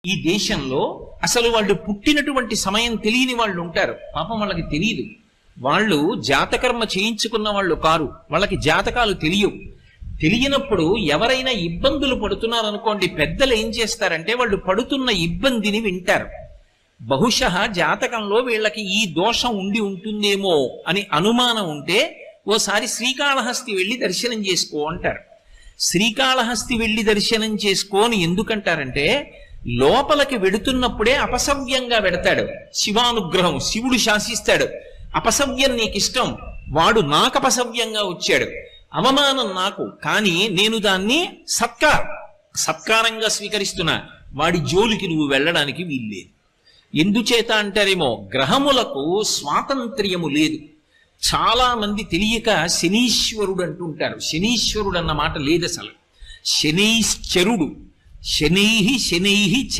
ఈ దేశంలో అసలు వాళ్ళు పుట్టినటువంటి సమయం తెలియని వాళ్ళు ఉంటారు. పాపం వాళ్ళకి తెలియదు. వాళ్ళు జాతకర్మ చేయించుకున్న వాళ్ళు కారు. వాళ్ళకి జాతకాలు తెలియనప్పుడు ఎవరైనా ఇబ్బందులు పడుతున్నారనుకోండి, పెద్దలు ఏం చేస్తారంటే వాళ్ళు పడుతున్న ఇబ్బందిని వింటారు. బహుశः జాతకంలో వీళ్ళకి ఈ దోషం ఉండి ఉంటుందేమో అని అనుమానం ఉంటే ఓసారి శ్రీకాళహస్తి వెళ్ళి దర్శనం చేసుకో అంటారు. శ్రీకాళహస్తి వెళ్ళి దర్శనం చేసుకోని ఎందుకంటారంటే, లోపలికి వెడుతున్నప్పుడే అపసవ్యంగా వెడతాడు. శివానుగ్రహం, శివుడు శాసిస్తాడు. అపసవ్యం నీకిష్టం, వాడు నాకు అపసవ్యంగా వచ్చాడు, అవమానం నాకు, కానీ నేను దాన్ని సత్కారంగా స్వీకరిస్తున్నా, వాడి జోలికి నువ్వు వెళ్ళడానికి వీల్లేదు. ఎందుచేత అంటారేమో, గ్రహములకు స్వాతంత్ర్యము లేదు. చాలా మంది తెలియక శనీశ్వరుడు అంటుంటారు. శనీశ్వరుడు అన్న మాట లేదు అసలు. శనైశ్చరుడు, శనైహి